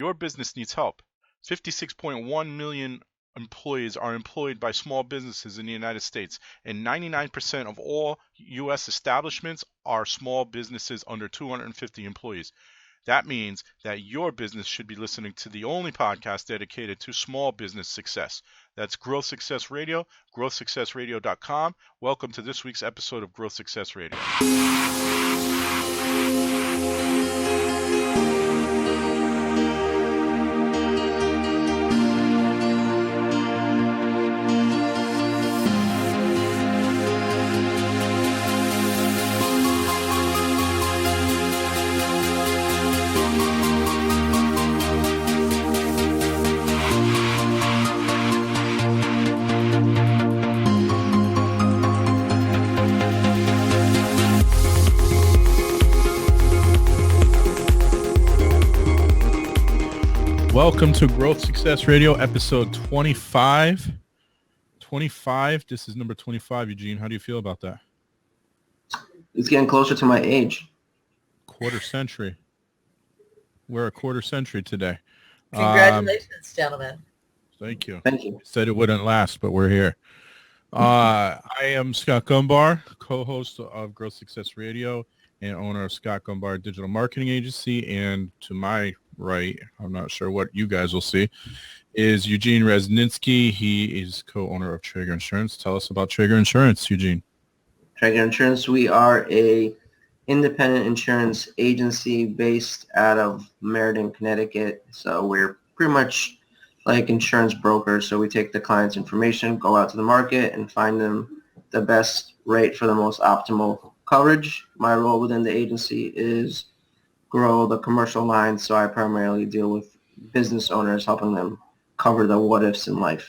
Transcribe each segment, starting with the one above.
Your business needs help. 56.1 million employees are employed by small businesses in the United States, and 99% of all U.S. establishments are small businesses under 250 employees. That means that your business should be listening to the only podcast dedicated to small business success. That's Growth Success Radio, growthsuccessradio.com. Welcome to this week's episode of Growth Success Radio. Welcome to Growth Success Radio, episode 25. 25. This is number 25, Eugene. How do you feel about that? It's getting closer to my age. Quarter century. We're a quarter century today. Congratulations, gentlemen. Thank you. Thank you. Said it wouldn't last, but we're here. I am Scott Gombar, co-host of Growth Success Radio and owner of Scott Gombar Digital Marketing Agency. And to my right, I'm not sure what you guys will see, is Eugene Resninsky. He is co-owner of Traeger Insurance. Tell us about Traeger Insurance, Eugene. Traeger Insurance, we are a independent insurance agency based out of Meriden, Connecticut. So we're pretty much like insurance brokers. So we take the client's information, go out to the market, and find them the best rate for the most optimal coverage. My role within the agency is grow the commercial lines, so I primarily deal with business owners, helping them cover the what-ifs in life.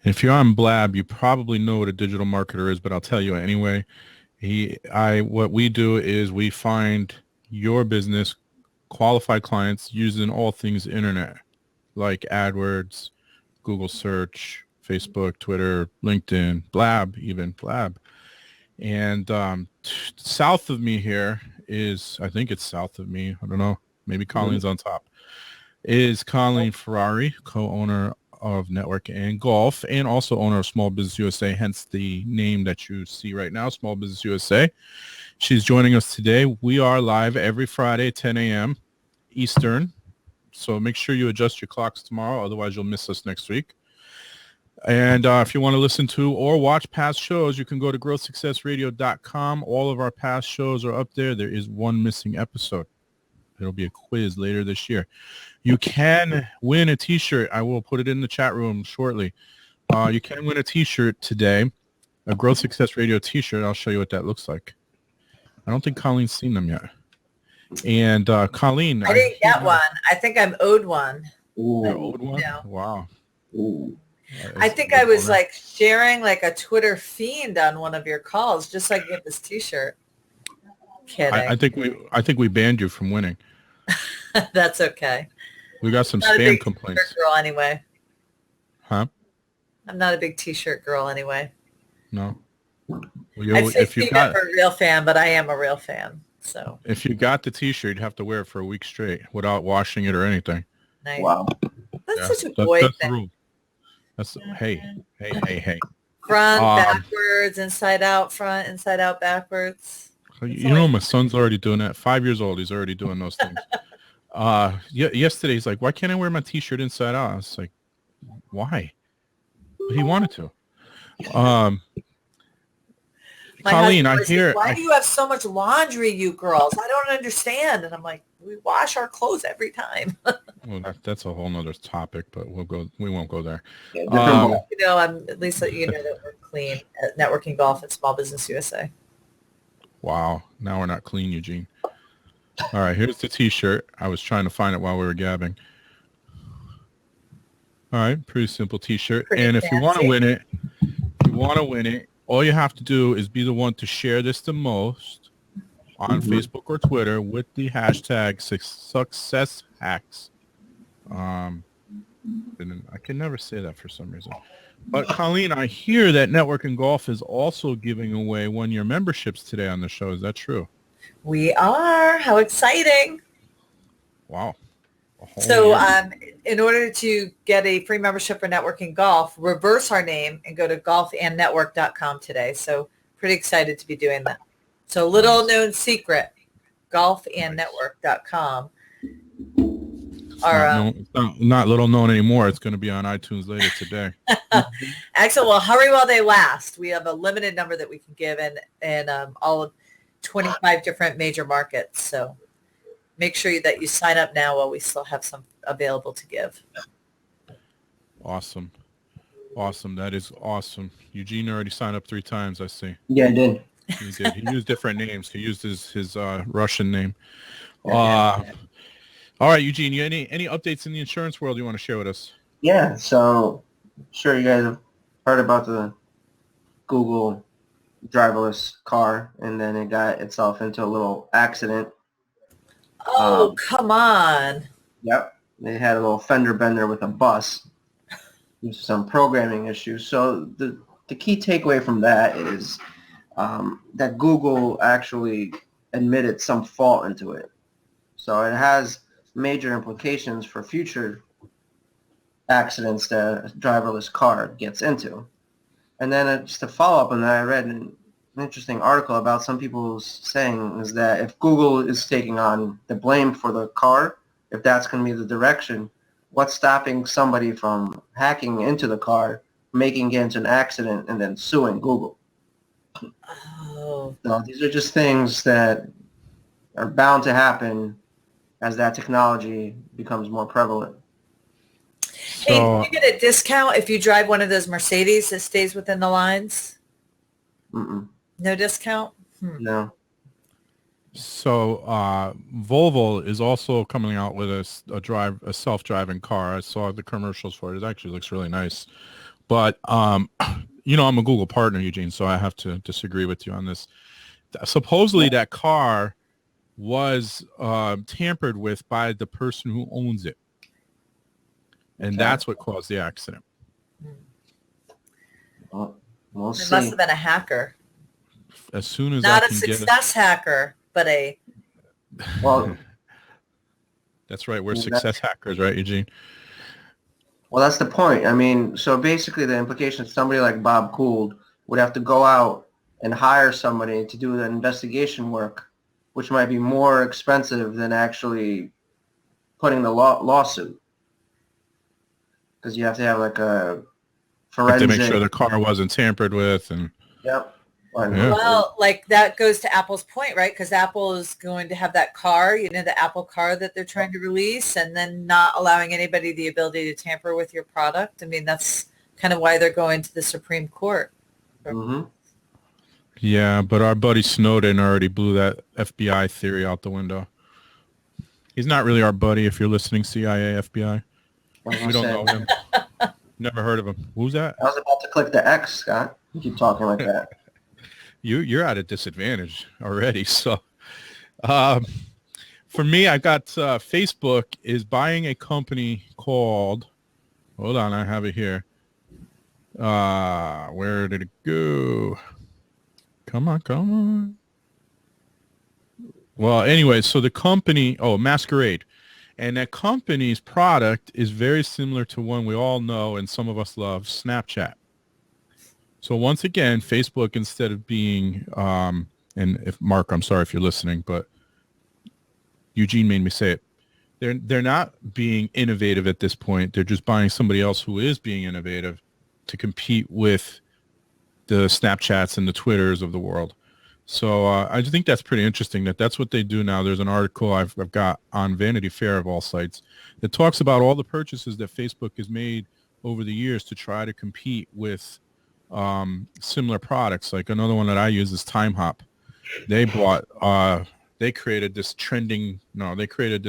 If you're on Blab, you probably know what a digital marketer is, but I'll tell you anyway. What we do is we find your business qualified clients using all things internet, like AdWords, Google search, Facebook, Twitter, LinkedIn, Blab. And south of me here is, I think it's south of me, I don't know, maybe Colleen's on top, is Colleen Ferrari, co-owner of NETWORKANDGOLF and also owner of Small Business USA, hence the name that you see right now, Small Business USA. She's joining us today. We are live every Friday, 10 a.m. Eastern, so make sure you adjust your clocks tomorrow, otherwise you'll miss us next week. And if you want to listen to or watch past shows, you can go to growthsuccessradio.com. All of our past shows are up there. There is one missing episode. There'll be a quiz later this year. You can win a T-shirt. I will put it in the chat room shortly. You can win a T-shirt today, a Growth Success Radio T-shirt. I'll show you what that looks like. I don't think Colleen's seen them yet. And Colleen. I didn't get one. I think I'm owed one. Ooh. You're owed one? No. Wow. Ooh. I think I was like sharing like a Twitter fiend on one of your calls, just so I could get this T-shirt. Kidding. I think we banned you from winning. That's okay. We got some I'm not a spam big complaints. T-shirt girl anyway. Huh? I'm not a big T-shirt girl anyway. No. Well, I'd say if you got I'm a real fan, but I am a real fan. So if you got the T-shirt, you'd have to wear it for a week straight without washing it or anything. nice. Wow. That's such a boy that's the thing. rule. That's hey. Front, backwards, inside out, front, inside out, backwards. You know, my son's already doing that. 5 years old, he's already doing those things. Yesterday he's like, "Why can't I wear my T-shirt inside out?" I was like, "Why?" But he wanted to. Colleen, I hear. Why do you have so much laundry, you girls? I don't understand. And I'm like, we wash our clothes every time. Well, that's a whole nother topic, but we won't go there. Yeah, I'm at least that you know that we're clean at Networking Golf and Small Business USA. Wow. Now we're not clean, Eugene. All right, here's the T-shirt. I was trying to find it while we were gabbing. All right, pretty simple T-shirt. And if you want to win it, all you have to do is be the one to share this the most on Facebook or Twitter with the hashtag success hacks. And I can never say that for some reason. But Colleen, I hear that Networking Golf is also giving away one-year memberships today on the show. Is that true? We are. How exciting. Wow. A whole So year. in order to get a free membership for Networking Golf, reverse our name and go to golfandnetwork.com today. So pretty excited to be doing that. So little known secret, golfandnetwork.com. It's not little known anymore. It's going to be on iTunes later today. Excellent. Well, hurry while they last. We have a limited number that we can give in all of 25 different major markets. So make sure that you sign up now while we still have some available to give. Awesome. That is awesome. Eugene already signed up 3 times, I see. Yeah, I did. He did. He used different names. He used his Russian name. All right, Eugene, you any updates in the insurance world you want to share with us? Yeah, so I'm sure you guys have heard about the Google driverless car, and then it got itself into a little accident. Oh, come on. Yep. They had a little fender bender with a bus. There's some programming issues. So the key takeaway from that is that Google actually admitted some fault into it. So it has major implications for future accidents that a driverless car gets into. And then just to follow up on that, I read an interesting article about some people saying is that if Google is taking on the blame for the car, if that's going to be the direction, what's stopping somebody from hacking into the car, making it into an accident, and then suing Google? Oh. So these are just things that are bound to happen as that technology becomes more prevalent. Hey, do you get a discount if you drive one of those Mercedes that stays within the lines? Mm-mm. No discount? No. So Volvo is also coming out with a self-driving car. I saw the commercials for it. It actually looks really nice. But I'm a Google partner, Eugene, so I have to disagree with you on this. Supposedly that car was tampered with by the person who owns it. And that's what caused the accident. Well, we'll see. It must have been a hacker. As soon as Not I a can success hacker, but a... Well, that's right. We're success hackers, right, Eugene? Well, that's the point. I mean, so basically the implication is somebody like Bob Gould would have to go out and hire somebody to do the investigation work, which might be more expensive than actually putting the lawsuit. Because you have to have like a forensic... to make sure the car wasn't tampered with. And Yep. Yeah. Well, like that goes to Apple's point, right? Because Apple is going to have that car, the Apple car that they're trying to release, and then not allowing anybody the ability to tamper with your product. I mean, that's kind of why they're going to the Supreme Court. Mm-hmm. Yeah, but our buddy Snowden already blew that FBI theory out the window. He's not really our buddy if you're listening, CIA, FBI. We don't know him. Never heard of him. Who's that? I was about to click the X, Scott. You keep talking like that. You're at a disadvantage already. So for me, I got Facebook is buying a company called, hold on, I have it here. Where did it go? Come on. Well, anyway, so the company, Masquerade. And that company's product is very similar to one we all know and some of us love, Snapchat. So once again, Facebook, instead of being, and if Mark, I'm sorry if you're listening, but Eugene made me say it. They're not being innovative at this point. They're just buying somebody else who is being innovative to compete with the Snapchats and the Twitters of the world. So I just think that's pretty interesting that's what they do now. There's an article I've got on Vanity Fair of all sites that talks about all the purchases that Facebook has made over the years to try to compete with similar products. Like another one that I use is TimeHop. They created this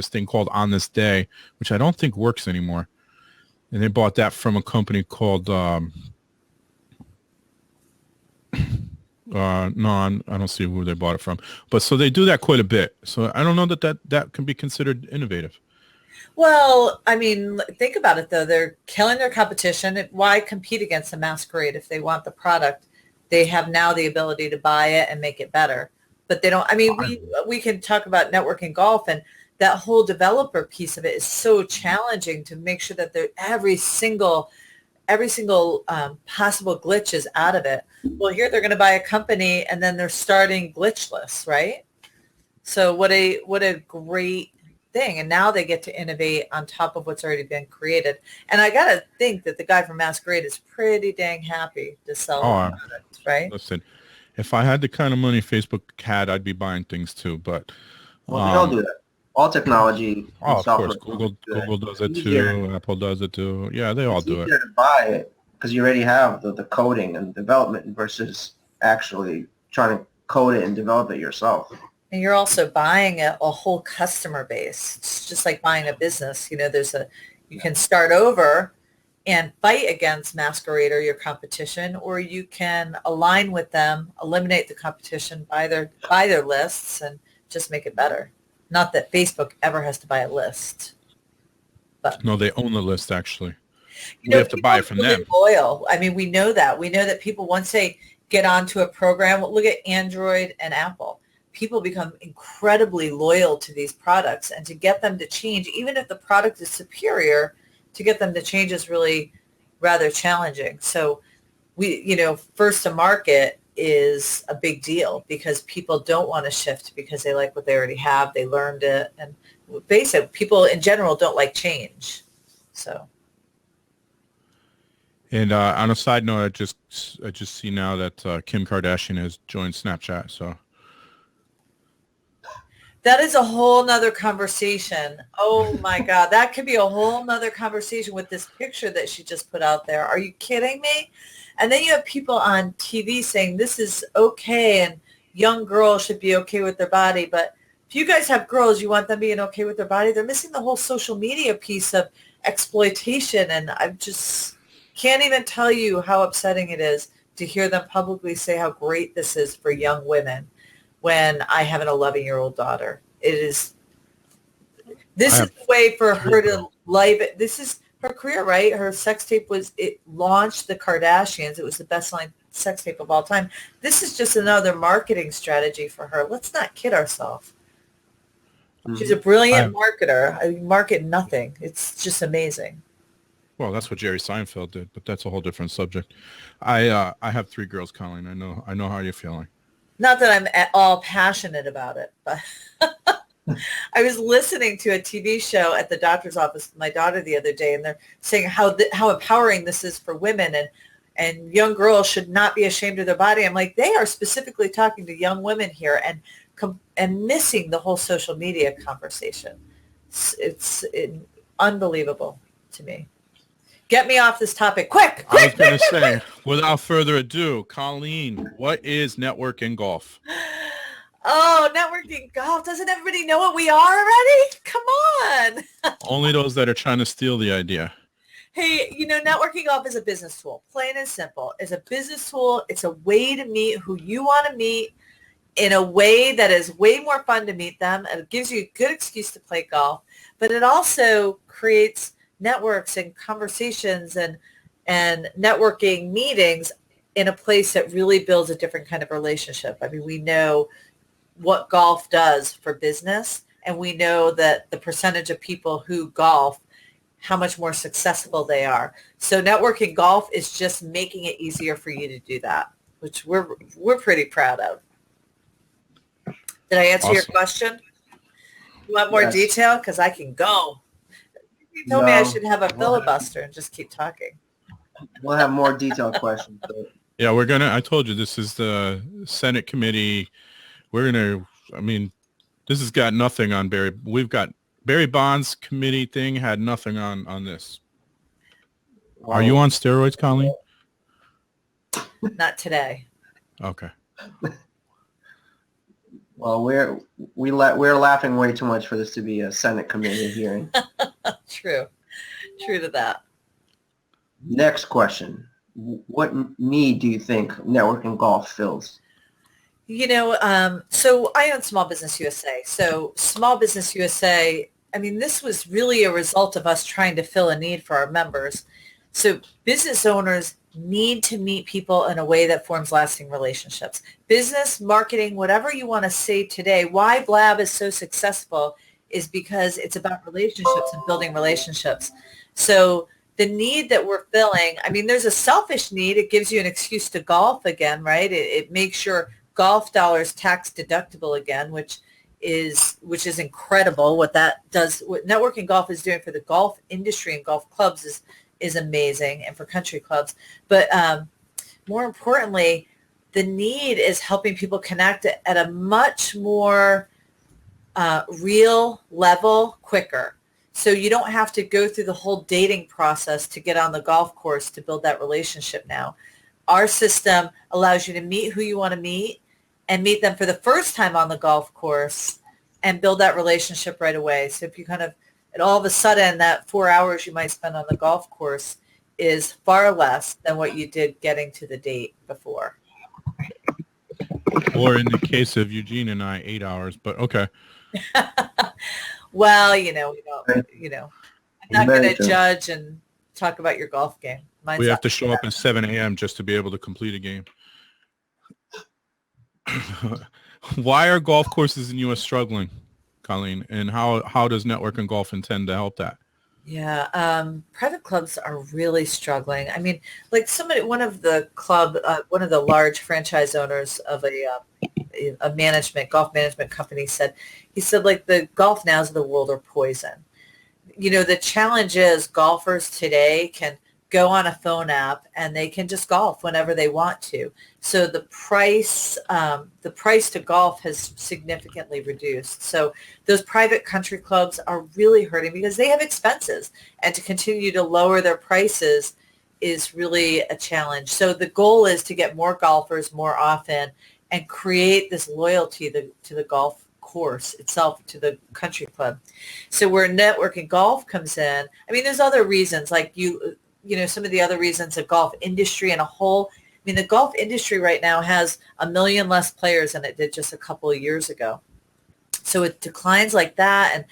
thing called On This Day, which I don't think works anymore. And they bought that from a company called, I don't see who they bought it from. But so they do that quite a bit. So I don't know that can be considered innovative. Well, I mean, think about it, though. They're killing their competition. Why compete against a Masquerade if they want the product? They have now the ability to buy it and make it better. But they don't. I mean, we can talk about Networking Golf, and that whole developer piece of it is so challenging to make sure that every single possible glitch is out of it. Well, here they're going to buy a company and then they're starting glitchless, right? So what a great thing. And now they get to innovate on top of what's already been created. And I got to think that the guy from Masquerade is pretty dang happy to sell the product, right? Listen, if I had the kind of money Facebook had, I'd be buying things too. But Well, they all do that. All technology. Of course, Google does it too. Apple does it too. Yeah, they all do it. It's easier to buy it because you already have the coding and development versus actually trying to code it and develop it yourself. And you're also buying a whole customer base. It's just like buying a business. You know, you can start over and fight against Masquerade or your competition, or you can align with them, eliminate the competition, buy their lists, and just make it better. Not that Facebook ever has to buy a list. But no, they own the list, actually. We have to buy it from them. Loyal. I mean, we know that. We know that people, once they get onto a program, look at Android and Apple. People become incredibly loyal to these products, and to get them to change, even if the product is superior, to get them to change is really rather challenging. So first to market is a big deal because people don't want to shift because they like what they already have. They learned it. And basically, people in general don't like change. So. And on a side note, I just see now that Kim Kardashian has joined Snapchat. So. That is a whole nother conversation. Oh my God. That could be a whole nother conversation with this picture that she just put out there. Are you kidding me? And then you have people on TV saying this is okay and young girls should be okay with their body. But if you guys have girls, you want them being okay with their body, they're missing the whole social media piece of exploitation. And I just can't even tell you how upsetting it is to hear them publicly say how great this is for young women when I have an 11-year-old daughter. This is the way for her to live it. This is her career, right? Her sex tape it launched the Kardashians. It was the best-selling sex tape of all time. This is just another marketing strategy for her. Let's not kid ourselves. She's a brilliant marketer. I market nothing. It's just amazing. Well, that's what Jerry Seinfeld did, but that's a whole different subject. I have 3 girls, Colleen. I know how you're feeling. Not that I'm at all passionate about it, but I was listening to a TV show at the doctor's office with my daughter the other day, and they're saying how empowering this is for women, and young girls should not be ashamed of their body. I'm like, they are specifically talking to young women here and missing the whole social media conversation. It's unbelievable to me. Get me off this topic. Quick! I was going to say, without further ado, Colleen, what is networking golf? Oh, networking golf. Doesn't everybody know what we are already? Come on. Only those that are trying to steal the idea. Hey, networking golf is a business tool. Plain and simple. It's a business tool. It's a way to meet who you want to meet in a way that is way more fun to meet them. And it gives you a good excuse to play golf. But it also creates networks and conversations and networking meetings in a place that really builds a different kind of relationship. I mean, we know what golf does for business, and we know that the percentage of people who golf, how much more successful they are. So networking golf is just making it easier for you to do that, which we're pretty proud of. Did I answer your question? You want more detail? Because I can go. You told me I should have a filibuster and just keep talking. We'll have more detailed questions. Yeah, I told you, this is the Senate committee. This has got nothing on Barry. We've got Barry Bonds committee thing had nothing on this. Are you on steroids, Colleen? Not today. Okay. Well, we're laughing way too much for this to be a Senate committee hearing. True to that. Next question. What need do you think networking golf fills? So I own Small Business USA. So Small Business USA, this was really a result of us trying to fill a need for our members. So business owners need to meet people in a way that forms lasting relationships. Business, marketing, whatever you want to say today, why Blab is so successful is because it's about relationships and building relationships. So the need that we're filling, I mean, there's a selfish need. It gives you an excuse to golf again, right? It makes your golf dollars tax deductible again, which is incredible. What that does, what networking golf is doing for the golf industry and golf clubs is amazing, and for country clubs. But more importantly, the need is helping people connect at a much more real level quicker. So you don't have to go through the whole dating process to get on the golf course to build that relationship now. Our system allows you to meet who you want to meet and meet them for the first time on the golf course and build that relationship right away. So if you kind of, and all of a sudden that 4 hours you might spend on the golf course is far less than what you did getting to the date before. Or in the case of Eugene and I, 8 hours, but okay. Well, we don't, I'm not going to judge and talk about your golf game. We have to show up at 7 a.m. just to be able to complete a game. Why are golf courses in the U.S. struggling, Colleen? And how does Network and Golf intend to help that? Yeah, private clubs are really struggling. I mean, like one of the large franchise owners of a golf management company said like the golf nows of the world are poison. The challenge is golfers today can go on a phone app and they can just golf whenever they want to. So the price to golf has significantly reduced. So those private country clubs are really hurting because they have expenses, and to continue to lower their prices is really a challenge. So the goal is to get more golfers more often and create this loyalty to the golf course itself, to the country club. So where networking golf comes in, I mean, there's other reasons, like some of the other reasons, the golf industry in a whole. I mean, the golf industry right now has 1 million less players than it did just a couple of years ago. So it declines like that, and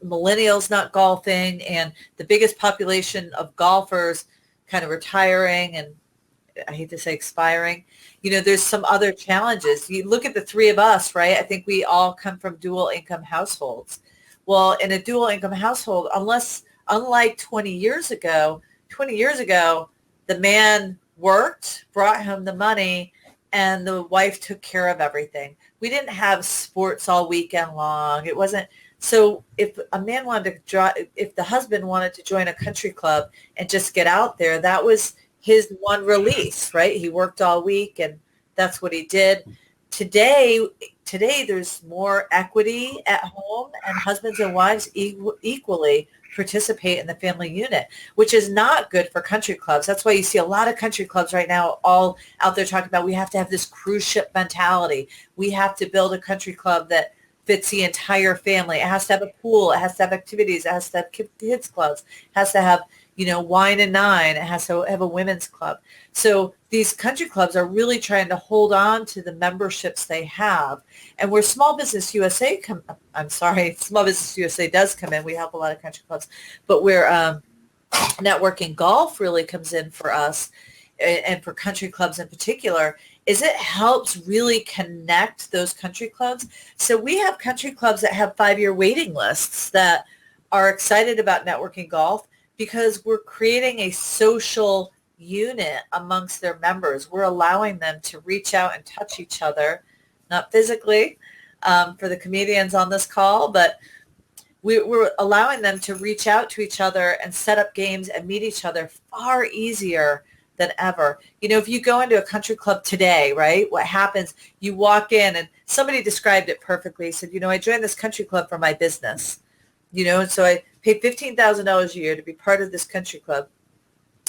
millennials not golfing, and the biggest population of golfers kind of retiring, and I hate to say expiring. There's some other challenges. You look at the three of us, right? I think we all come from dual income households. Well, in a dual income household, unlike 20 years ago, the man worked, brought home the money, and the wife took care of everything. We didn't have sports all weekend long. It wasn't. So if a man if the husband wanted to join a country club and just get out there, that was his one release, right? He worked all week and that's what he did. Today there's more equity at home, and husbands and wives equally participate in the family unit, which is not good for country clubs. That's why you see a lot of country clubs right now all out there talking about we have to have this cruise ship mentality. We have to build a country club that fits the entire family. It has to have a pool. It has to have activities. It has to have kids clubs. It has to have, wine and dine. It has to have a women's club. So these country clubs are really trying to hold on to the memberships they have. And where Small Business USA Small Business USA does come in. We help a lot of country clubs. But where Networking Golf really comes in for us, and for country clubs in particular, is it helps really connect those country clubs. So we have country clubs that have 5-year waiting lists that are excited about Networking Golf because we're creating a social unit amongst their members. We're allowing them to reach out and touch each other, not physically for the comedians on this call, but we're allowing them to reach out to each other and set up games and meet each other far easier than ever. If you go into a country club today, right, what happens, you walk in, and somebody described it perfectly. He said, I joined this country club for my business, and so I paid $15,000 a year to be part of this country club.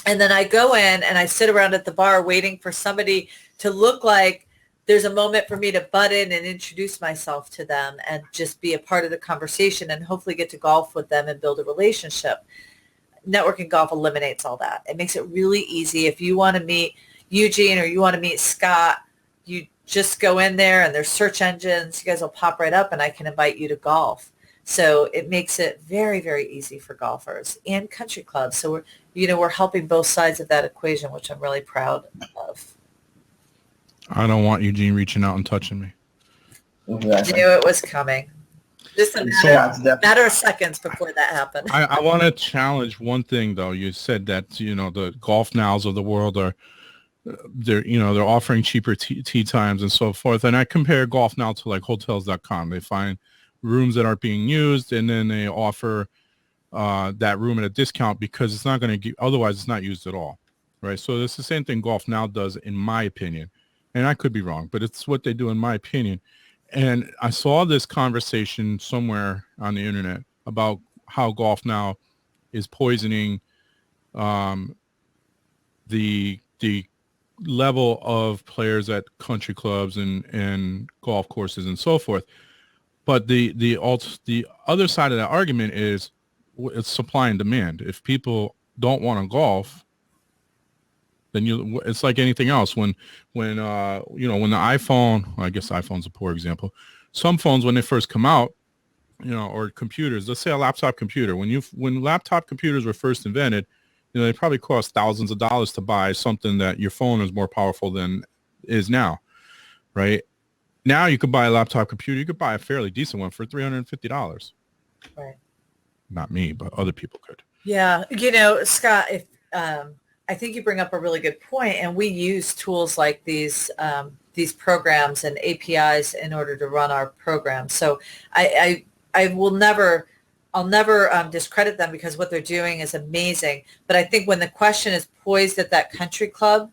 And then I go in and I sit around at the bar waiting for somebody to look like there's a moment for me to butt in and introduce myself to them and just be a part of the conversation and hopefully get to golf with them and build a relationship. Networking Golf eliminates all that. It makes it really easy. If you want to meet Eugene or you want to meet Scott, you just go in there and there's search engines. You guys will pop right up and I can invite you to golf. So it makes it very, very easy for golfers and country clubs. So we're helping both sides of that equation, which I'm really proud of. I don't want Eugene reaching out and touching me. Exactly. I knew it was coming. Just a Yeah, it's definitely. matter of seconds before that happened. I want to challenge one thing though. You said that, you know, the golf nows of the world are, they're offering cheaper tee times and so forth. And I compare golf now to like hotels.com. They find rooms that aren't being used and then they offer that room at a discount because it's not going to otherwise it's not used at all. Right. So it's the same thing Golf Now does, in my opinion. And I could be wrong, but it's what they do in my opinion. And I saw this conversation somewhere on the internet about how Golf Now is poisoning the level of players at country clubs and golf courses and so forth. But the other side of that argument is it's supply and demand. If people don't want to golf, then it's like anything else. When the iPhone, well, I guess iPhone's a poor example. Some phones when they first come out, or computers, let's say a laptop computer, when laptop computers were first invented, they probably cost thousands of dollars to buy something that your phone is more powerful than is now, right? Now you could buy a laptop computer. You could buy a fairly decent one for $350. Right. Not me, but other people could. Yeah. Scott, if I think you bring up a really good point, and we use tools like these programs and APIs in order to run our programs. So I'll never discredit them because what they're doing is amazing. But I think when the question is poised at that country club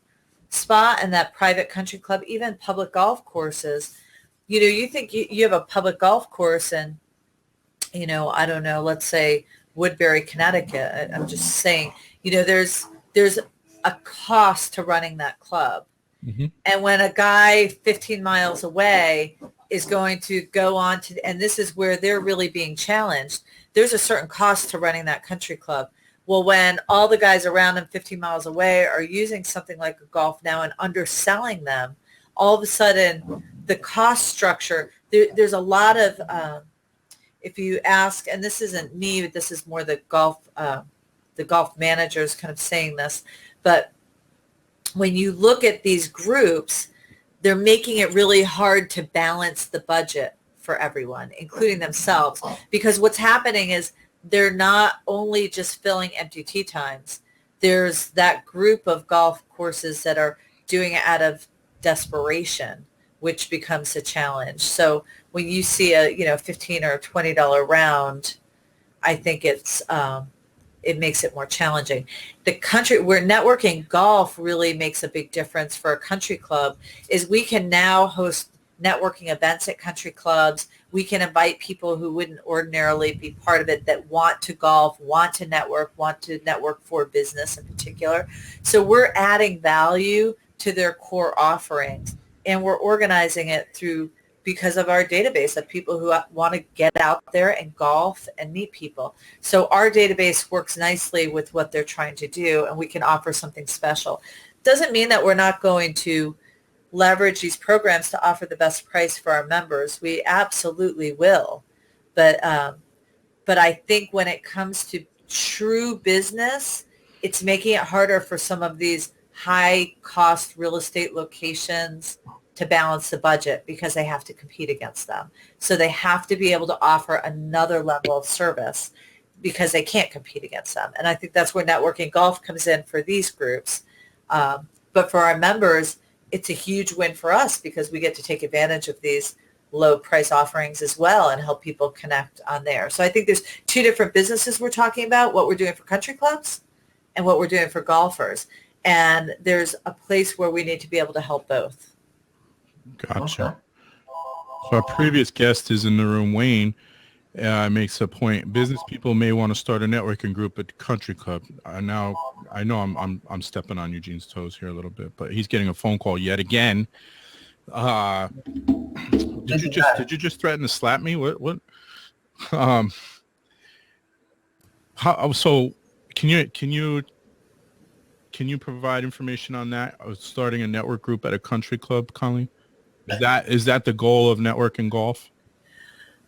spot and that private country club, even public golf courses, you think you have a public golf course and, I don't know, let's say Woodbury, Connecticut. I'm just saying, there's a cost to running that club. Mm-hmm. And when a guy 15 miles away is going to go on to, and this is where they're really being challenged, there's a certain cost to running that country club. Well, when all the guys around them 15 miles away are using something like a Golf Now and underselling them, all of a sudden the cost structure, there's a lot of, if you ask, and this isn't me, but this is more the golf managers kind of saying this, but when you look at these groups, they're making it really hard to balance the budget for everyone, including themselves, because what's happening is they're not only just filling empty tee times. There's that group of golf courses that are doing it out of desperation, which becomes a challenge. So when you see a $15 or $20 round, I think it makes it more challenging. The country where networking golf really makes a big difference for a country club is we can now host networking events at country clubs. We can invite people who wouldn't ordinarily be part of it that want to golf, want to network for business in particular. So we're adding value to their core offerings, and we're organizing it because of our database of people who want to get out there and golf and meet people. So our database works nicely with what they're trying to do, and we can offer something special. Doesn't mean that we're not going to leverage these programs to offer the best price for our members. We absolutely will. But I think when it comes to true business, it's making it harder for some of these high cost real estate locations to balance the budget because they have to compete against them. So they have to be able to offer another level of service because they can't compete against them. And I think that's where networking golf comes in for these groups. But for our members, it's a huge win for us because we get to take advantage of these low price offerings as well and help people connect on there. So I think there's two different businesses we're talking about, what we're doing for country clubs and what we're doing for golfers. And there's a place where we need to be able to help both. Gotcha. Okay. So our previous guest is in the room, Wayne, makes a point. Business people may want to start a networking group at the country club. Now, I know I'm stepping on Eugene's toes here a little bit, but he's getting a phone call yet again. Did you just threaten to slap me? What? So can you provide information on that? Starting a network group at a country club, Colleen? Is that the goal of networking golf?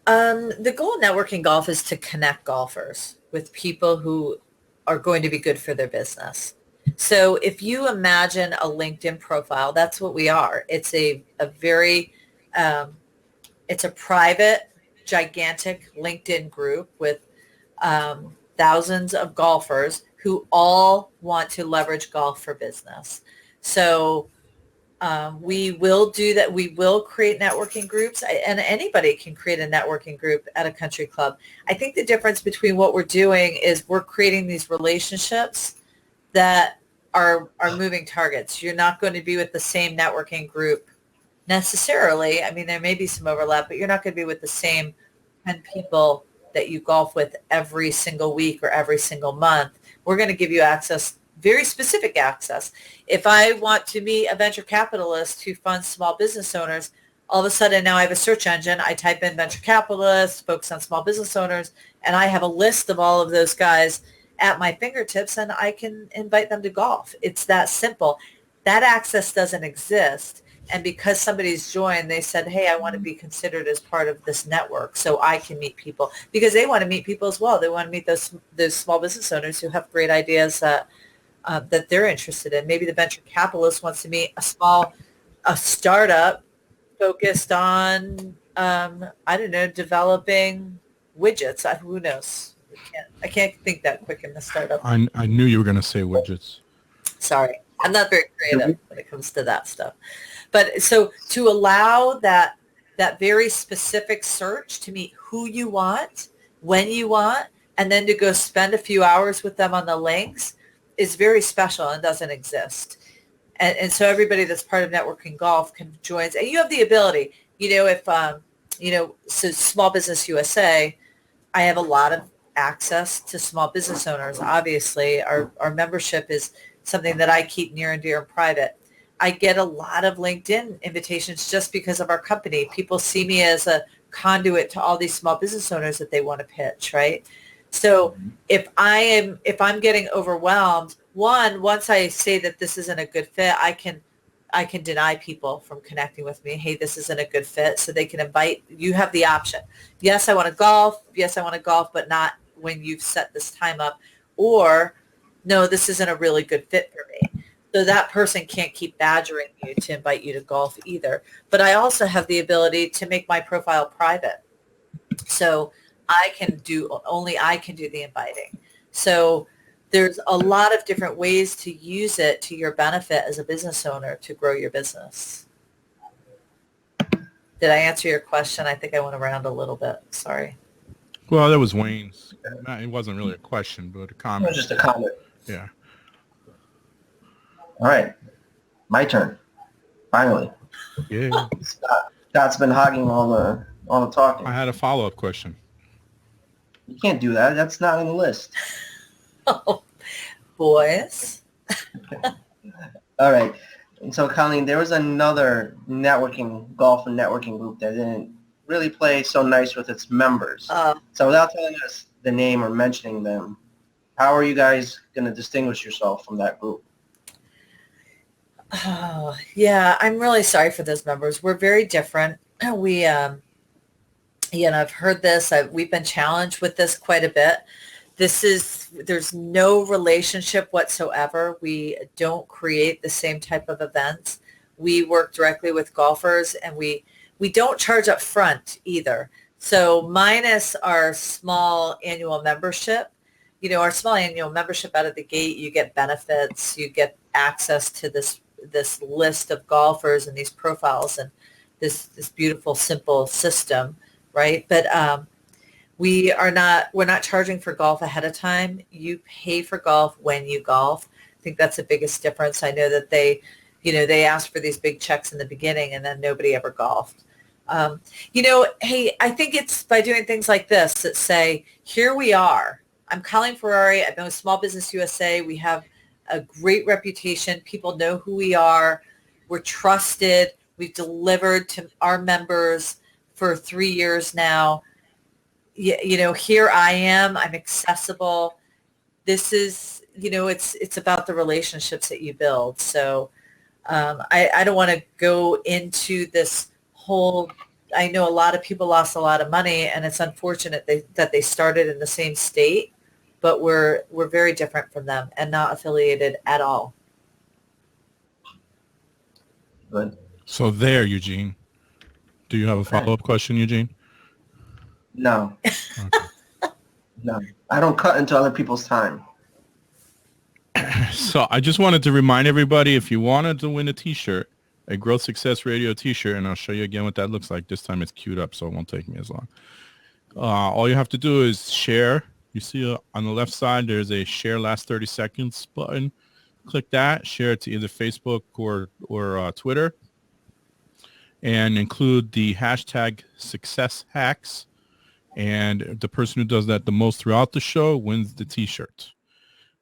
The goal of networking golf is to connect golfers with people who are going to be good for their business. So if you imagine a LinkedIn profile, that's what we are. It's a very, it's a private gigantic LinkedIn group with thousands of golfers who all want to leverage golf for business. So we will do that. We will create networking groups, and anybody can create a networking group at a country club. I think the difference between what we're doing is we're creating these relationships that are moving targets. You're not going to be with the same networking group necessarily. I mean, there may be some overlap, but you're not going to be with the same 10 people that you golf with every single week or every single month. We're going to give you access, very specific access. If I want to meet a venture capitalist who funds small business owners, all of a sudden now I have a search engine. I type in venture capitalists, focus on small business owners, and I have a list of all of those guys at my fingertips, and I can invite them to golf. It's that simple. That access doesn't exist. And because somebody's joined, they said, hey, I want to be considered as part of this network so I can meet people, because they want to meet people as well. They want to meet those small business owners who have great ideas that they're interested in. Maybe the venture capitalist wants to meet a startup focused on, I don't know, developing widgets. Who knows? I can't think that quick in the startup. I knew you were going to say widgets. Sorry. I'm not very creative when it comes to that stuff. But so to allow that very specific search to meet who you want, when you want, and then to go spend a few hours with them on the links is very special and doesn't exist. And so everybody that's part of Networking Golf can join. And you have the ability, if, so Small Business USA, I have a lot of access to small business owners. Obviously, our membership is something that I keep near and dear and private. I get a lot of LinkedIn invitations just because of our company. People see me as a conduit to all these small business owners that they want to pitch, right? So if I'm getting overwhelmed, once I say that this isn't a good fit, I can deny people from connecting with me. Hey, this isn't a good fit. So they can invite, you have the option. Yes, I want to golf. Yes, I want to golf, but not when you've set this time up. Or no, this isn't a really good fit for me. So that person can't keep badgering you to invite you to golf either. But I also have the ability to make my profile private. So I can do the inviting. So there's a lot of different ways to use it to your benefit as a business owner to grow your business. Did I answer your question? I think I went around a little bit. Sorry. Well, that was Wayne's. It wasn't really a question, but a comment. It was just a comment. Yeah. All right. My turn. Finally. Yeah. Scott's been hogging all the talking. I had a follow-up question. You can't do that. That's not on the list. Oh, boys. All right. And so, Colleen, there was another golf and networking group that didn't really play so nice with its members. So without telling us the name or mentioning them, how are you guys going to distinguish yourself from that group? Oh, yeah, I'm really sorry for those members. We're very different. We, I've heard this. We've been challenged with this quite a bit. There's no relationship whatsoever. We don't create the same type of events. We work directly with golfers, and we don't charge up front either. So minus our small annual membership, our small annual membership out of the gate, you get benefits, you get access to this list of golfers and these profiles and this beautiful, simple system, right? But we're not charging for golf ahead of time. You pay for golf when you golf. I think that's the biggest difference. I know that they ask for these big checks in the beginning and then nobody ever golfed. Hey, I think it's by doing things like this that say, here we are. I'm Colleen Ferrari. I've been with Small Business USA. We have a great reputation. People know who we are. We're trusted. We've delivered to our members for 3 years now. Here I am. I'm accessible. This is, it's about the relationships that you build. So I don't want to go into this whole, I know a lot of people lost a lot of money, and it's unfortunate that they started in the same state, but we're very different from them and not affiliated at all. Good. So there, Eugene. Do you have a follow-up question, Eugene? No, Okay. no. I don't cut into other people's time. So I just wanted to remind everybody, if you wanted to win a T-shirt, a Growth Success Radio T-shirt, and I'll show you again what that looks like. This time it's queued up, so it won't take me as long. All you have to do is share. You see on the left side, there's a share last 30 seconds button. Click that, share it to either Facebook or Twitter, and include the hashtag success hacks. And the person who does that the most throughout the show wins the T-shirt.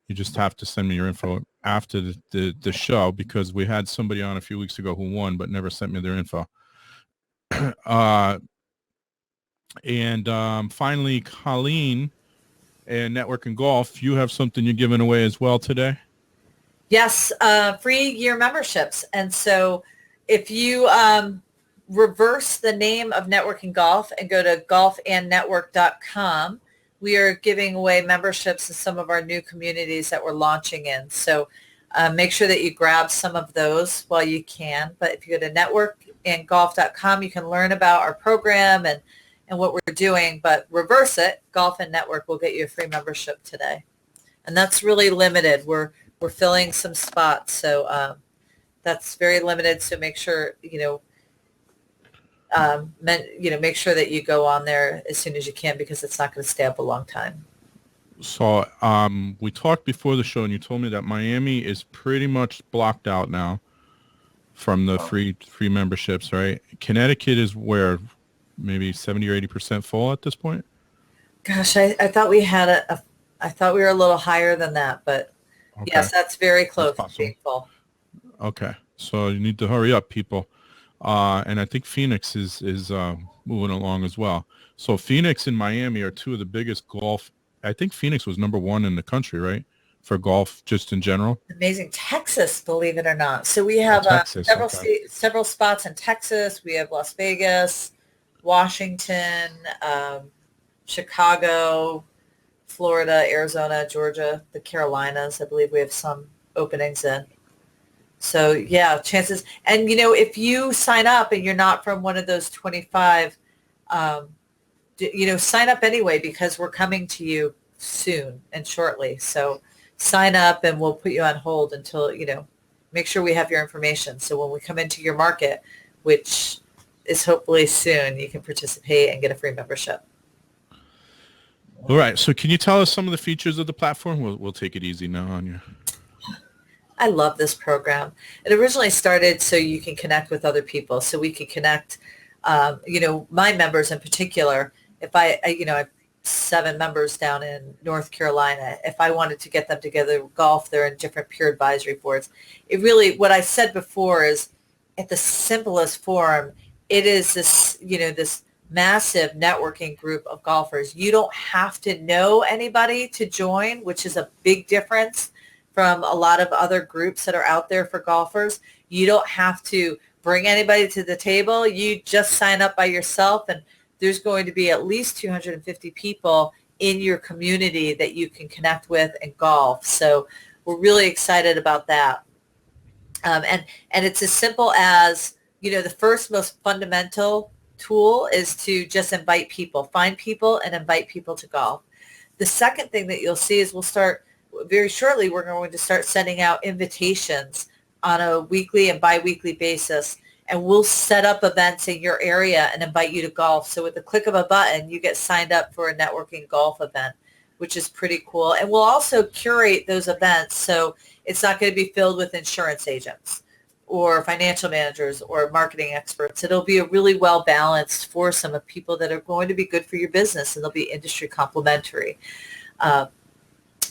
You just have to send me your info after the show, because we had somebody on a few weeks ago who won but never sent me their info. Finally, Colleen and Network and Golf, you have something you're giving away as well today? Yes, free year memberships. And so if you reverse the name of Network and Golf and go to golfandnetwork.com, we are giving away memberships to some of our new communities that we're launching in. So make sure that you grab some of those while you can. But if you go to networkandgolf.com, you can learn about our program and what we're doing. But reverse it, Golf and Network will get you a free membership today. And that's really limited. We're filling some spots. So that's very limited. So make sure, make sure that you go on there as soon as you can, because it's not going to stay up a long time. So we talked before the show, and you told me that Miami is pretty much blocked out now from the free memberships, right? Connecticut is where, maybe 70 or 80% full at this point? Gosh, I thought we had I thought we were a little higher than that, but okay. Yes, that's very close to being full. Okay, so you need to hurry up, people. And I think Phoenix is moving along as well. So Phoenix and Miami are two of the biggest golf. I think Phoenix was number one in the country, right, for golf just in general. Amazing. Texas, believe it or not. So we have several spots in Texas. We have Las Vegas, Washington, Chicago, Florida, Arizona, Georgia, the Carolinas. I believe we have some openings in. So yeah, chances. And if you sign up and you're not from one of those 25, sign up anyway, because we're coming to you soon and shortly. So sign up and we'll put you on hold until, make sure we have your information. So when we come into your market, which is hopefully soon, you can participate and get a free membership. All right. So can you tell us some of the features of the platform? We'll take it easy now on you. I love this program. It originally started so you can connect with other people, so we can connect, my members in particular. If I have 7 members down in North Carolina. If I wanted to get them together golf, they're in different peer advisory boards. It really, what I said before is, at the simplest form, it is this, this massive networking group of golfers. You don't have to know anybody to join, which is a big difference from a lot of other groups that are out there for golfers. You don't have to bring anybody to the table. You just sign up by yourself, and there's going to be at least 250 people in your community that you can connect with and golf. So we're really excited about that. And it's as simple as, the first most fundamental tool is to just invite people, find people and invite people to golf. The second thing that you'll see is we'll start very shortly, we're going to start sending out invitations on a weekly and bi-weekly basis, and we'll set up events in your area and invite you to golf. So with the click of a button, you get signed up for a networking golf event, which is pretty cool. And we'll also curate those events, so it's not going to be filled with insurance agents or financial managers or marketing experts. It'll be a really well-balanced foursome of people that are going to be good for your business, and they'll be industry complementary.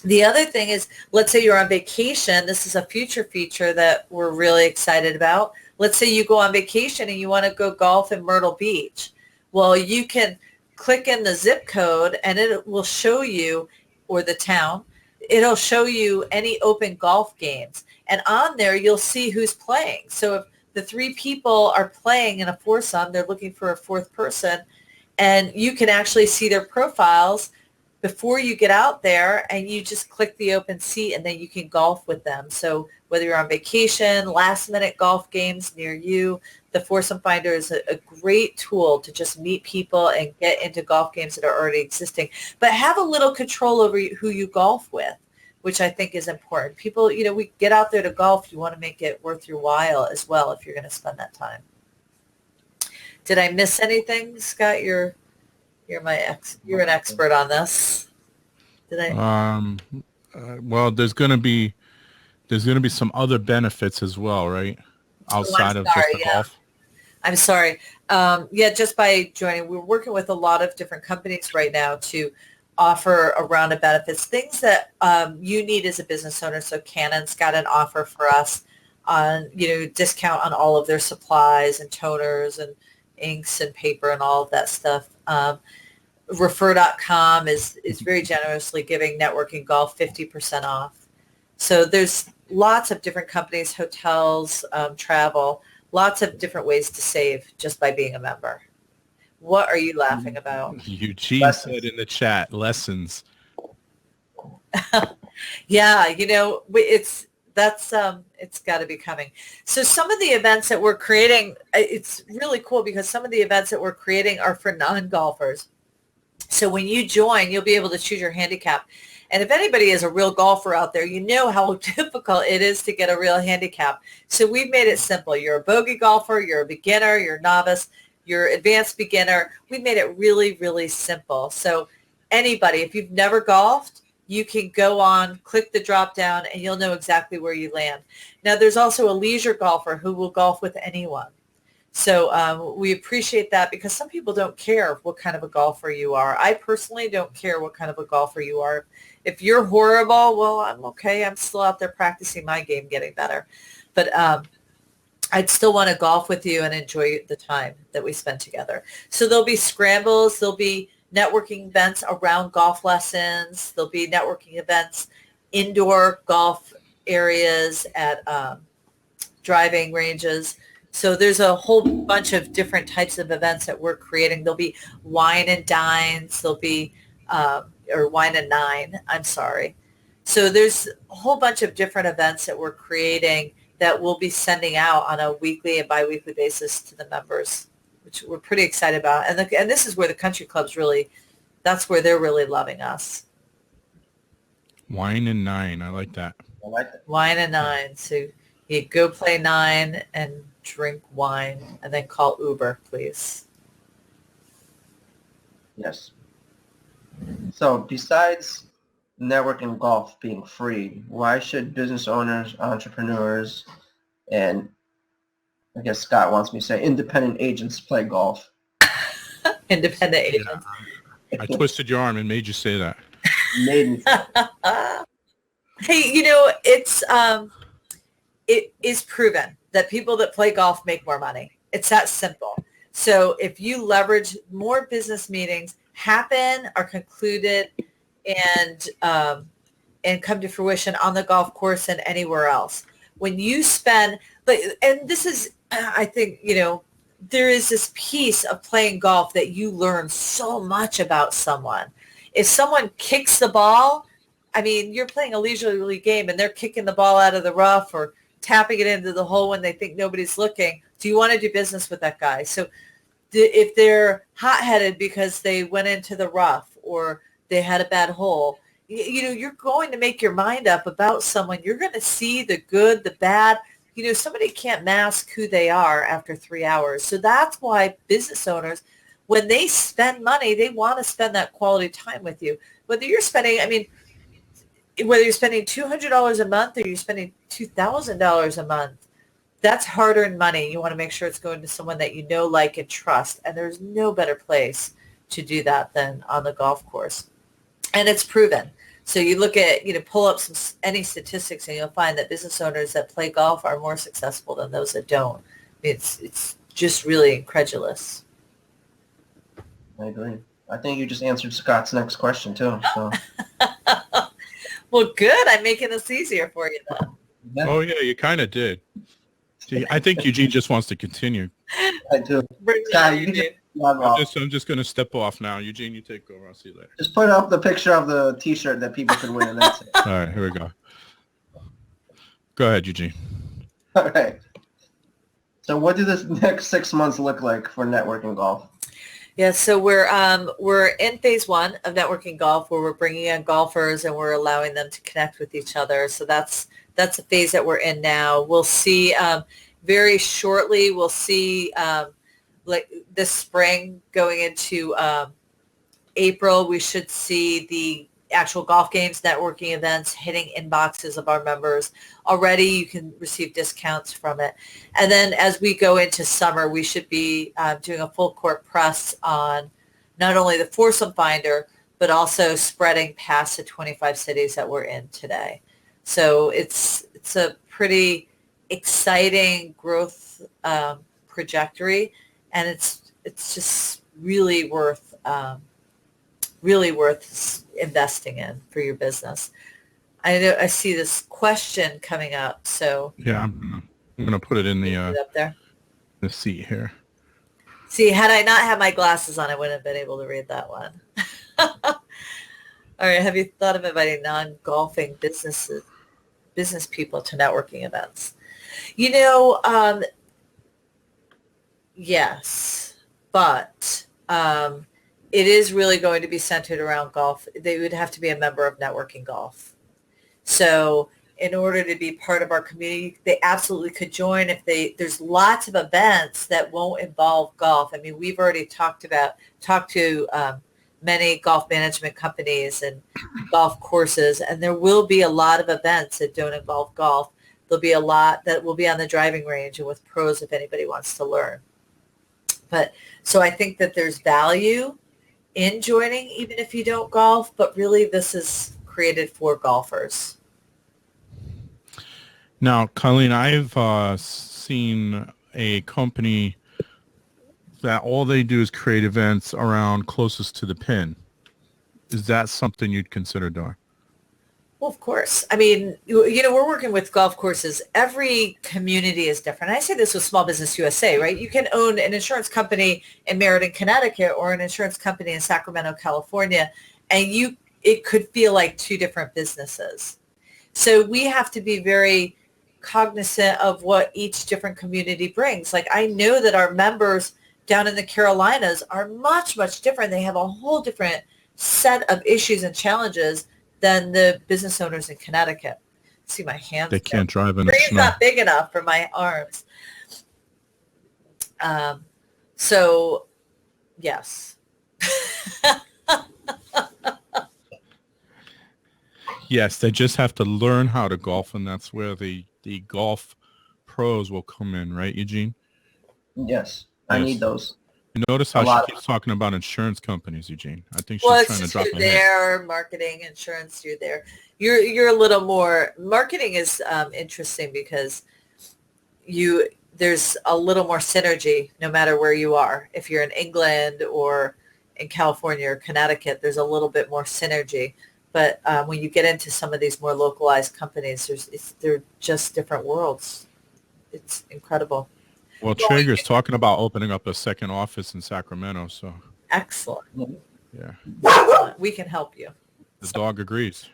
The other thing is, let's say you're on vacation. This is a future feature that we're really excited about. Let's say you go on vacation and you want to go golf in Myrtle Beach. Well, you can click in the zip code and it will show you, or the town, it'll show you any open golf games. And on there, you'll see who's playing. So if the 3 people are playing in a foursome, they're looking for a 4th person, and you can actually see their profiles before you get out there, and you just click the open seat, and then you can golf with them. So whether you're on vacation, last minute golf games near you, the Foursome Finder is a great tool to just meet people and get into golf games that are already existing, but have a little control over who you golf with, which I think is important. People, we get out there to golf. You want to make it worth your while as well if you're going to spend that time. Did I miss anything, Scott? You're an expert on this. Did I? Well, there's going to be some other benefits as well, right? Outside of just the golf. I'm sorry. Just by joining, we're working with a lot of different companies right now to offer a round of benefits, things that you need as a business owner. So Canon's got an offer for us on, discount on all of their supplies and toners and inks and paper and all of that stuff. Refer.com is very generously giving Networking Golf 50% off. So there's lots of different companies, hotels, travel, lots of different ways to save just by being a member. What are you laughing about? Eugene said in the chat, lessons. Yeah, it's got to be coming. So some of the events that we're creating, it's really cool because some of the events that we're creating are for non-golfers. So when you join, you'll be able to choose your handicap. And if anybody is a real golfer out there, you know how difficult it is to get a real handicap. So we've made it simple. You're a bogey golfer, you're a beginner, you're a novice, you're advanced beginner. We made it really, really simple. So anybody, if you've never golfed, you can go on, click the drop down, and you'll know exactly where you land. Now, there's also a leisure golfer who will golf with anyone. So we appreciate that because some people don't care what kind of a golfer you are. I personally don't care what kind of a golfer you are. If you're horrible, well, I'm okay. I'm still out there practicing my game, getting better. But I'd still want to golf with you and enjoy the time that we spend together. So there'll be scrambles. There'll be networking events around golf lessons. There'll be networking events, indoor golf areas at driving ranges. So there's a whole bunch of different types of events that we're creating. There'll be wine and dines. There'll be, or wine and nine, I'm sorry. So there's a whole bunch of different events that we're creating that we'll be sending out on a weekly and biweekly basis to the members, which we're pretty excited about. And this is where the country clubs really, that's where they're really loving us. Wine and nine. I like that. I like that. Wine and nine. So you go play nine and drink wine and then call Uber, please. Yes. So besides networking golf being free, why should business owners, entrepreneurs, and I guess Scott wants me to say independent agents play golf? Independent agents. Yeah, I twisted your arm and made you say that. Made me. Hey, it is proven that people that play golf make more money. It's that simple. So if you leverage, more business meetings happen, are concluded, and come to fruition on the golf course and anywhere else. When you spend, and this is, I think, there is this piece of playing golf that you learn so much about someone. If someone kicks the ball, I mean, you're playing a leisurely game and they're kicking the ball out of the rough or tapping it into the hole when they think nobody's looking. Do you want to do business with that guy? So if they're hot-headed because they went into the rough or they had a bad hole, you're going to make your mind up about someone. You're going to see the good, the bad. Somebody can't mask who they are after 3 hours. So that's why business owners, when they spend money, they want to spend that quality time with you. Whether you're spending $200 a month or you're spending $2,000 a month, that's hard-earned money. You want to make sure it's going to someone that you know, like, and trust. And there's no better place to do that than on the golf course. And it's proven. So you look at, pull up any statistics and you'll find that business owners that play golf are more successful than those that don't. It's just really incredulous. I agree. I think you just answered Scott's next question too. So. Well, good. I'm making this easier for you then. Yeah. Oh yeah, you kind of did. See, I think Eugene just wants to continue. I do. Bring Scott, on, Eugene. log off. I'm just gonna step off now. Eugene, you take over. I'll see you later. Just put up the picture of the T-shirt that people could win, and that's it. All right, here we go. Go ahead, Eugene. All right. So what do the next 6 months look like for Networking Golf? Yeah, so we're in phase 1 of Networking Golf, where we're bringing in golfers and we're allowing them to connect with each other. So that's the phase that we're in now. We'll see very shortly. We'll see like this spring going into April. We should see the actual golf games, networking events hitting inboxes of our members. Already you can receive discounts from it. And then as we go into summer, we should be doing a full court press on not only the foursome finder, but also spreading past the 25 cities that we're in today. So it's a pretty exciting growth trajectory, and it's just really worth investing in for your business. I know I see this question coming up, so yeah, I'm gonna put it in the up there. The seat here. See, had I not had my glasses on, I wouldn't have been able to read that one. All right, have you thought of inviting non-golfing business people to networking events? Yes, but it is really going to be centered around golf. They would have to be a member of Networking Golf. So in order to be part of our community, they absolutely could join there's lots of events that won't involve golf. I mean, we've already talked to many golf management companies and golf courses, and there will be a lot of events that don't involve golf. There'll be a lot that will be on the driving range and with pros if anybody wants to learn. But so I think that there's value in joining even if you don't golf, but really this is created for golfers. Now, Colleen, I've seen a company that all they do is create events around closest to the pin. Is that something you'd consider doing? Well, of course. I mean, we're working with golf courses. Every community is different. I say this with Small Business USA, right? You can own an insurance company in Meriden, Connecticut, or an insurance company in Sacramento, California, and it could feel like two different businesses. So we have to be very cognizant of what each different community brings. Like, I know that our members down in the Carolinas are much, much different. They have a whole different set of issues and challenges than the business owners in Connecticut. See my hands. They can't drive in the Brain's snow. not big enough for my arms. So, yes. Yes, they just have to learn how to golf, and that's where the golf pros will come in, right, Eugene? Yes, I need those. You notice how she keeps talking about insurance companies, Eugene. I think she's trying to drop you're a there, marketing, insurance, you're there. You're a little more, marketing is interesting because there's a little more synergy no matter where you are. If you're in England or in California or Connecticut, there's a little bit more synergy. But when you get into some of these more localized companies, they're just different worlds. It's incredible. Well, Traeger's talking about opening up a second office in Sacramento, so. Excellent. Yeah. Excellent. We can help you. The dog agrees.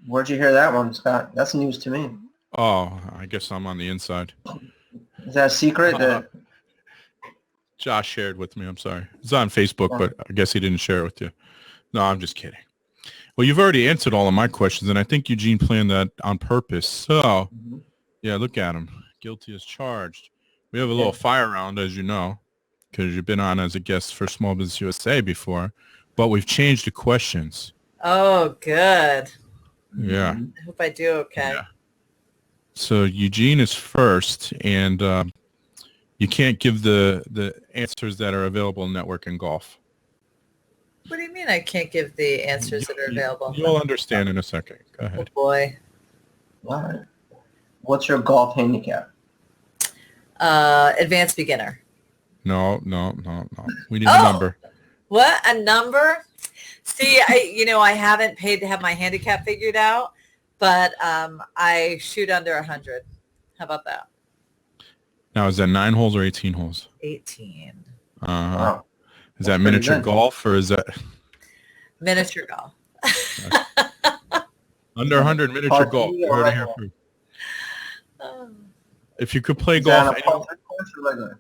Where'd you hear that one, Scott? That's news to me. Oh, I guess I'm on the inside. Is that a secret? Josh shared with me. I'm sorry. It's on Facebook, but I guess he didn't share it with you. No, I'm just kidding. Well, you've already answered all of my questions, and I think Eugene planned that on purpose. So, yeah, look at him. Guilty as charged. We have a little fire round, as you know, because you've been on as a guest for Small Business USA before, but we've changed the questions. Oh, good. Yeah. I hope I do okay. Yeah. So Eugene is first, and you can't give the answers that are available in Networking Golf. What do you mean I can't give the answers that are available? You'll understand in a second. Go ahead. Oh, boy. All right. What's your golf handicap? Advanced beginner. No. We need a number. What? A number? See, I haven't paid to have my handicap figured out, but I shoot under 100. How about that? Now, is that 9 holes or 18 holes? 18. Wow. Is That's that pretty miniature good. golf or is that Miniature golf. under 100 miniature Par golf? three You or heard it here regular? first. Oh. If you could play Is that golf on a par anywhere, 3 course or regular?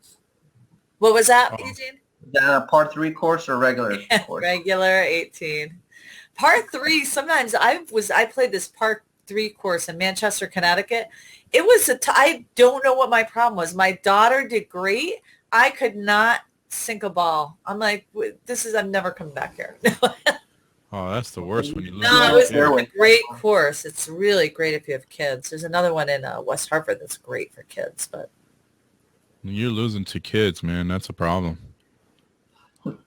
What was that, oh, Eugene? Is that on a par 3 course or regular course? Regular 18. Par 3, sometimes I played this par 3 course in Manchester, Connecticut. It was I don't know what my problem was. My daughter did great. I could not sink a ball. I'm like, I'm never coming back here. oh, that's the worst when you lose. No, your it's kid. a great course. It's really great if you have kids. There's another one in West Hartford that's great for kids, but You're losing to kids, man. That's a problem.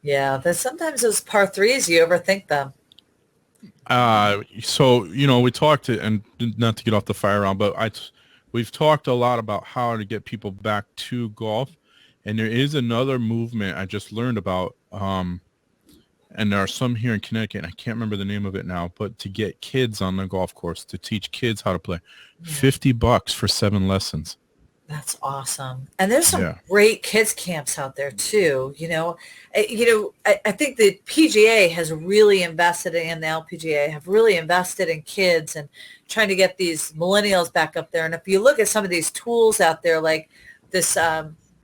yeah, there's sometimes those par 3s, you overthink them. So we talked to, and not to get off the fire round, but we've talked a lot about how to get people back to golf, and there is another movement I just learned about, and there are some here in Connecticut, and I can't remember the name of it now, but to get kids on the golf course, to teach kids how to play, $50 for 7 lessons. That's awesome. And there's some Yeah. great kids camps out there too. I think the PGA has really invested in the LPGA have really invested in kids and trying to get these millennials back up there. And if you look at some of these tools out there, like this,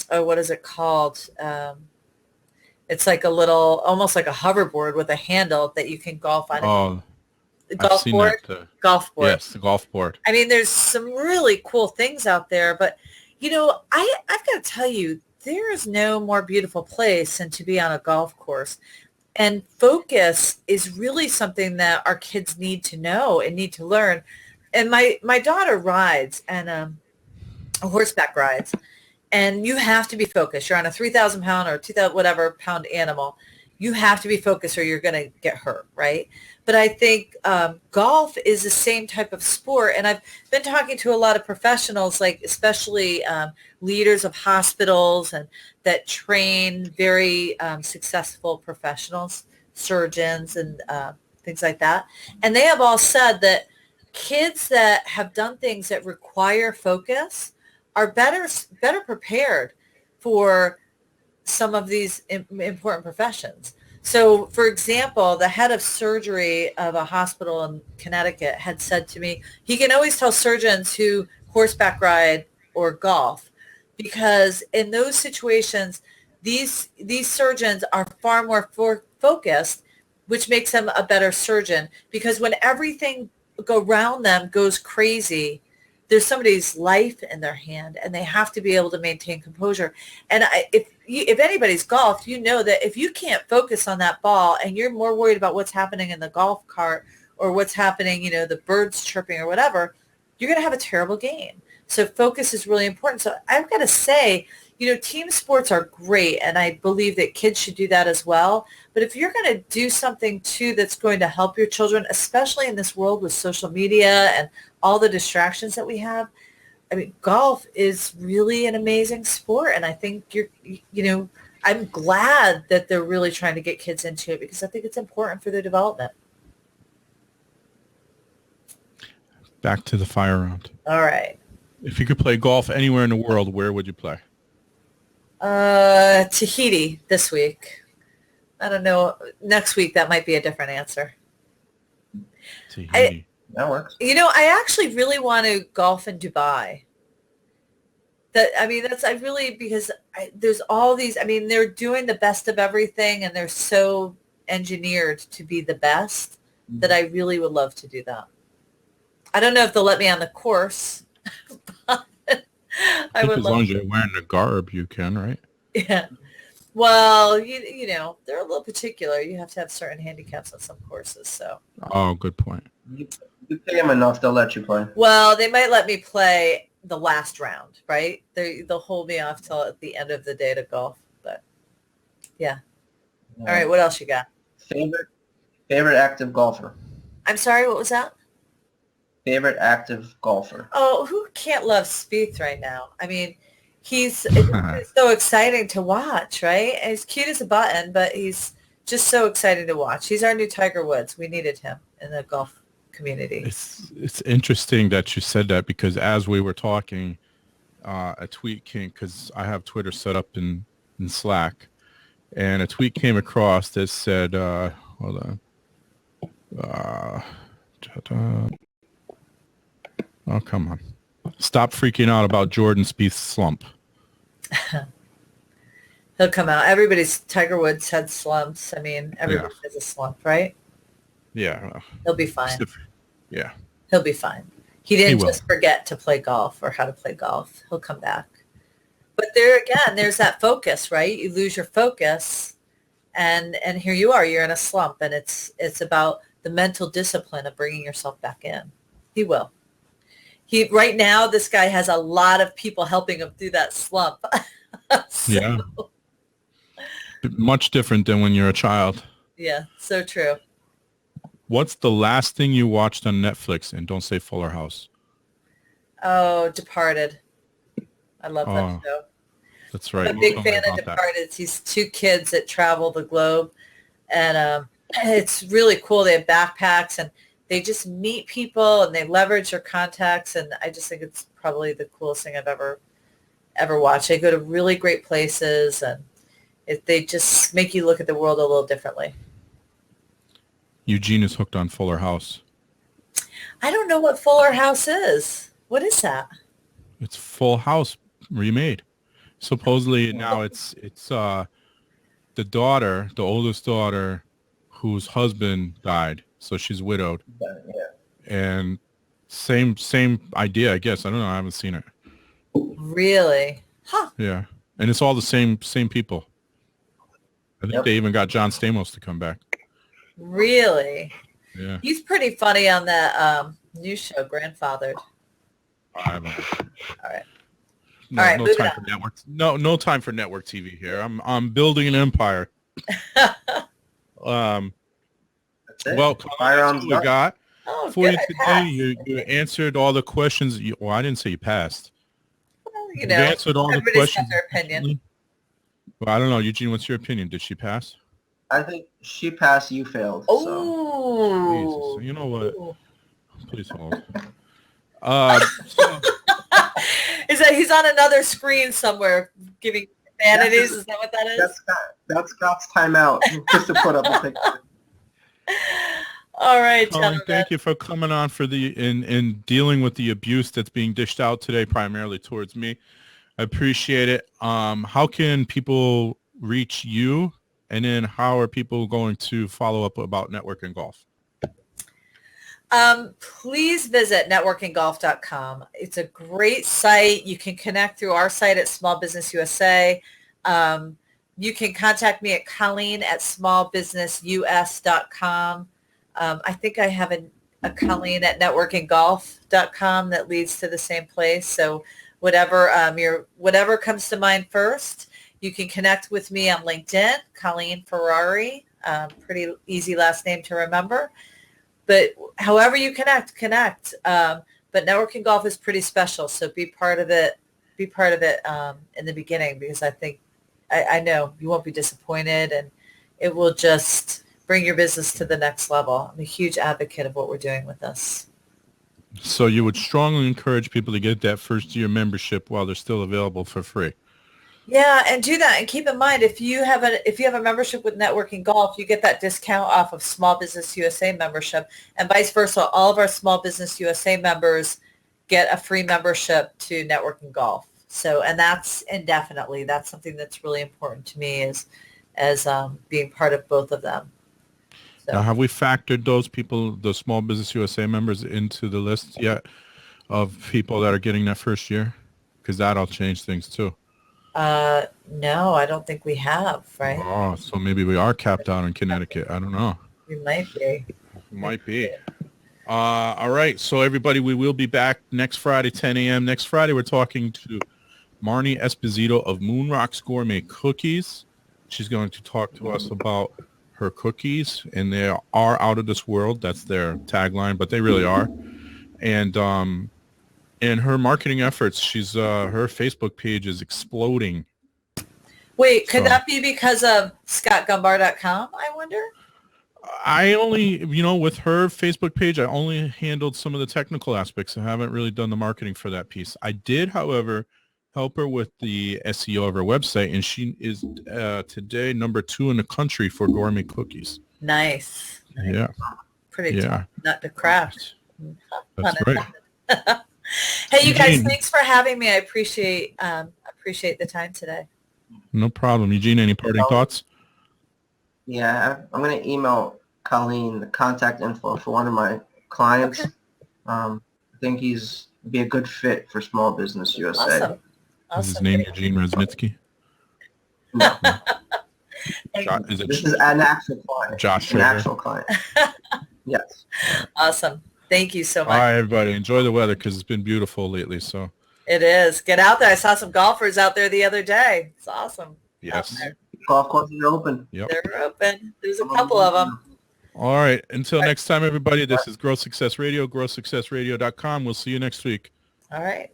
what is it called? It's like a little, almost like a hoverboard with a handle that you can golf on. Oh, Golf I've seen board? that. Golf board. Yes, the golf board. I mean, there's some really cool things out there, but I've got to tell you, there is no more beautiful place than to be on a golf course. And focus is really something that our kids need to know and need to learn. And my daughter rides and horseback rides, and you have to be focused. You're on a 3,000 pound or 2,000 whatever pound animal. You have to be focused or you're going to get hurt, right? But I think golf is the same type of sport. And I've been talking to a lot of professionals, like especially leaders of hospitals and that train very successful professionals, surgeons and things like that. And they have all said that kids that have done things that require focus are better prepared for some of these important professions. So, for example, the head of surgery of a hospital in Connecticut had said to me, he can always tell surgeons who horseback ride or golf, because in those situations, these surgeons are far more focused, which makes them a better surgeon, because when everything around them goes crazy, there's somebody's life in their hand, and they have to be able to maintain composure. And if anybody's golfed, you know that if you can't focus on that ball and you're more worried about what's happening in the golf cart or what's happening, the birds chirping or whatever, you're going to have a terrible game. So focus is really important. So I've got to say, team sports are great, and I believe that kids should do that as well. But if you're going to do something, too, that's going to help your children, especially in this world with social media and all the distractions that we have, I mean, golf is really an amazing sport. And I think I'm glad that they're really trying to get kids into it, because I think it's important for their development. Back to the fire round. All right. If you could play golf anywhere in the world, where would you play? Tahiti this week. I don't know. Next week, that might be a different answer. Tahiti. That works. I actually really want to golf in Dubai. Because there's all these, they're doing the best of everything, and they're so engineered to be the best that I really would love to do that. I don't know if they'll let me on the course, but I would as love long as to. you're wearing the garb, you can, right? Yeah. Well, they're a little particular. You have to have certain handicaps on some courses. So. Oh, good point. You pay them enough, they'll let you play. Well, they might let me play the last round, right? They'll hold me off till at the end of the day to golf. But yeah. All right. What else you got? Favorite active golfer. I'm sorry. What was that? Favorite active golfer. Oh, who can't love Spieth right now? I mean, he's so exciting to watch, right? And he's cute as a button, but he's just so exciting to watch. He's our new Tiger Woods. We needed him in the golf community. It's interesting that you said that, because as we were talking, a tweet came because I have Twitter set up in Slack, and a tweet came across that said, hold on. Ta-da. Oh, come on. Stop freaking out about Jordan Spieth's slump. He'll come out. Tiger Woods had slumps. I mean, everybody has a slump, right? Yeah. He'll be fine. Yeah. He'll be fine. He didn't just forget to play golf or how to play golf. He'll come back. But there again, there's that focus, right? You lose your focus, and here you are. You're in a slump, and it's about the mental discipline of bringing yourself back in. He will. Right now, this guy has a lot of people helping him through that slump. Yeah. Much different than when you're a child. Yeah, so true. What's the last thing you watched on Netflix? And don't say Fuller House. Oh, Departed. I love that show. That's right. I'm a big fan of Departed. It's these two kids that travel the globe, and it's really cool. They have backpacks, and they just meet people, and they leverage their contacts, and I just think it's probably the coolest thing I've ever watched. They go to really great places, and they just make you look at the world a little differently. Eugene is hooked on Fuller House. I don't know what Fuller House is. What is that? It's Full House remade. Supposedly now it's the daughter, the oldest daughter, whose husband died, so she's widowed. Yeah. And same idea, I guess. I don't know. I haven't seen it. Really? Huh. Yeah, and it's all the same people. I think they even got John Stamos to come back. Really? Yeah. He's pretty funny on that new show, Grandfathered. I haven't. All right. No, all right, no moving time on. for network. No time for network TV here. I'm building an empire. That's it. Well, Colin, we got for you today. You answered all the questions. Well, I didn't say you passed. Well, you answered all the questions. Got their opinion. Well, I don't know, Eugene. What's your opinion? Did she pass? I think she passed. You failed. Oh, Jesus. You know what? Please hold. Is that he's on another screen somewhere giving vanities? Is that what that is? That's Scott's timeout just to put up a picture. All right, Colin, gentlemen. thank you for coming on for in dealing with the abuse that's being dished out today, primarily towards me. I appreciate it. How can people reach you, and then how are people going to follow up about Networking Golf? Please visit networkinggolf.com. It's a great site. You can connect through our site at Small Business USA. You can contact me at Colleen@smallbusinessus.com. I think I have a Colleen at networkinggolf.com that leads to the same place. So whatever comes to mind first, you can connect with me on LinkedIn, Colleen Ferrari. Pretty easy last name to remember. But however you connect. But Networking Golf is pretty special, so be part of it. Be part of it in the beginning, because I think I know you won't be disappointed, and it will just bring your business to the next level. I'm a huge advocate of what we're doing with this. So you would strongly encourage people to get that first year membership while they're still available for free. Yeah, and do that. And keep in mind, if you have a membership with Networking Golf, you get that discount off of Small Business USA membership, and vice versa. All of our Small Business USA members get a free membership to Networking Golf. So, and that's indefinitely. That's something that's really important to me as being part of both of them. So. Now, have we factored those people, the Small Business USA members, into the list yet of people that are getting that first year? Because that'll change things too. No, I don't think we have, right? Oh, so maybe we are capped out in Connecticut. I don't know. We might be. Might be. All right. So everybody, we will be back next Friday, 10 a.m. Next Friday, we're talking to Marnie Esposito of Moon Rocks Gourmet Cookies. She's going to talk to us about her cookies, and they are out of this world. That's their tagline, but they really are. And her marketing efforts, she's her Facebook page is exploding. Wait, could that be because of scottgumbar.com, I wonder? I only, with her Facebook page, I only handled some of the technical aspects. I haven't really done the marketing for that piece. I did, however, help her with the SEO of her website, and she is today #2 in the country for gourmet cookies. Nice. Yeah. Pretty Yeah. tough nut to crack. That's right. Hey, you guys, Eugene. thanks for having me. I appreciate the time today. No problem. Eugene, any parting thoughts? Yeah, I'm going to email Colleen the contact info for one of my clients. Okay. I think he's be a good fit for Small Business USA. Is his name Eugene Resnitsky? No, Is it this is an actual client. Josh An Sugar? actual client. Yes. Awesome. Thank you so much. All right, everybody. Enjoy the weather because it's been beautiful lately. So It is. Get out there. I saw some golfers out there the other day. It's awesome. yes. Golf courses are open. Yep. They're open. There's a couple of them. All right. Until next time, everybody, this is Growth Success Radio, growthsuccessradio.com. We'll see you next week. All right.